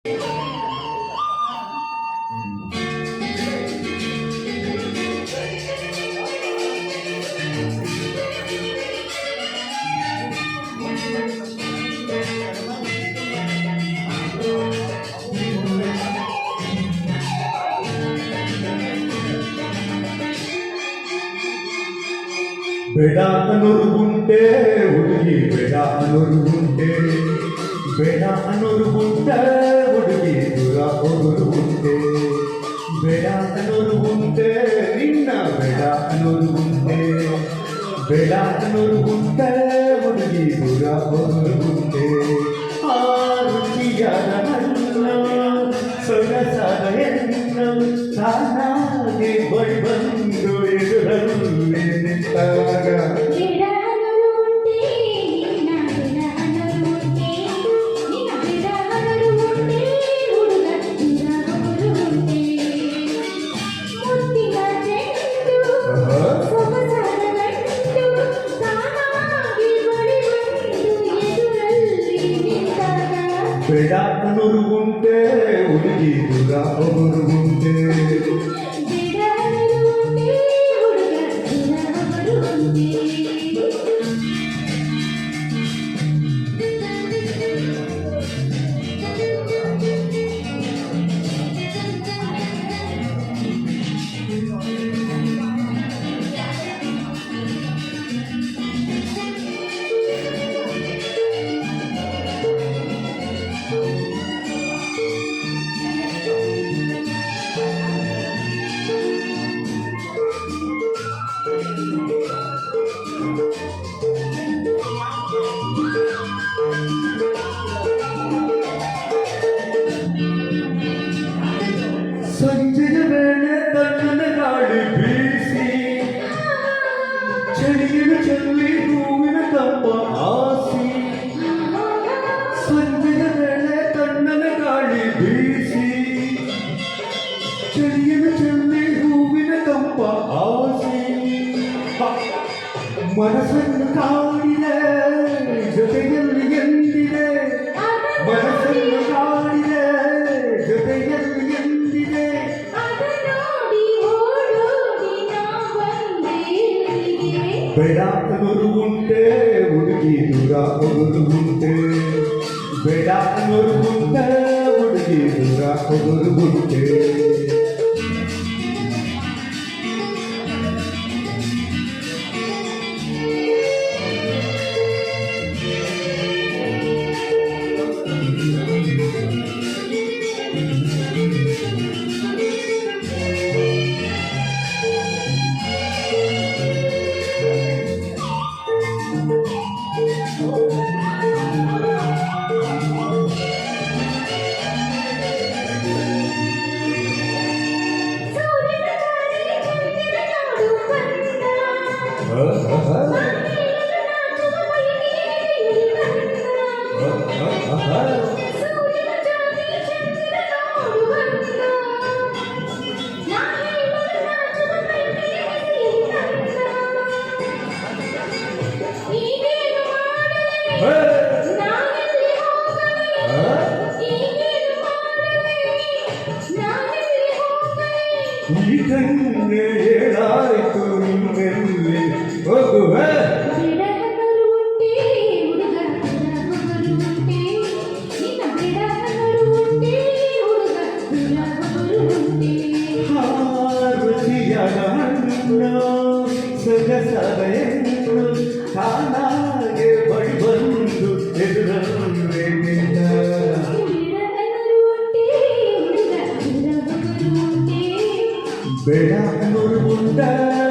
ಬೇಡ ಅನ್ನೋರು ಉಂಟೆ ಹುಡುಗಿ, ಬೇಡ ಅನ್ನೋರು ಉಂಟೆ, ಬೇಡ ಅನ್ನೋರು ಉಂಟೆ ಹುಡುಗಿ, ದೂರ ಹೋಗೋರು ಉಂಟೆ. ಬೇಡ ಅನ್ನೋರು ಉಂಟೆ ನಿನ್ನ, ಬೇಡ ಅನ್ನೋರು ಉಂಟೆ, ಬೇಡ ಅನ್ನೋರು ಉಂಟೆ ಹುಡುಗಿ, ದೂರ ಹೋಗೋರು ಉಂಟೆ. ಆ ರುಚಿಯಾದ ನನ್ನ ಸೊಗಸಾದ ಹೆಣ್ಣ ತಾನಾಗೆ ಬಳಿ ಬಂದು ಎದುರಲ್ಲಿ ನಿಂತಾಗ ಬೇಡ ಅನ್ನೋರು ಉಂಟೆ ಹುಡುಗಿ, ದೂರ ಹೋಗೋರು ಉಂಟೆ. ಸಂಜೆಯ ವೇಳೆ ತಣ್ಣನ ಗಾಳಿ ಬೀಸಿ ಚಳಿಗಿನ ಚೆಲ್ಲಿ ಹೂವಿನ ಕಂಪ ಆಸಿ. ಸಂಜೆಯ ವೇಳೆ ತಣ್ಣನ ಗಾಳಿ ಬೀಸಿ ಚಳಿಗಿನ ಚೆಲ್ಲಿ ಹೂವಿನ ಕಂಪ ಆಸಿ. ಮನಸ್ಸನ್ನು ಕಾಡಿದೆ ಜೊತೆಯಲ್ಲಿ ಎಂದಿದೆ, ಮನಸ್ಸನ್ನು ಕಾಡಿದೆ ಜೊತೆಯಲ್ಲಿ ಎಂದಿದೆ. ಬೇಡ ಅನ್ನೋರು ಉಂಟೆ ಹುಡುಗಿ, ದೂರ ಹೋಗೋರು ಉಂಟೆ. ಬೇಡ ಅನ್ನೋರು ಉಂಟೆ ಹುಡುಗಿ, ದೂರ ಹೋಗೋರು ಉಂಟೆ. ಈ ಕಣ್ಣೆ ಹೇಳಾಯಿತು ನಿನ್ನೆಲ್ಲಿ ಹೋಗುವೆ. ರುಚಿಯಾದ ಹಣ್ಣು ಸೊಗಸಾದ ಹೆಣ್ಣು ತಾನಾಗೆ ಬಳಿ ಬಂದು ಎದುರಲ್ಲೇ ನಿಂತ. ಬೇಡ ಅನ್ನೋರು ಉಂಟ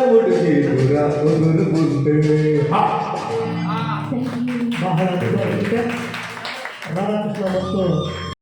ಹುಡುಗಿ, ದೂರ ಹೋಗೋರು ಉಂಟೆ. ಬಹಳ ರಾಧಾಕೃಷ್ಣ ಮತ್ತು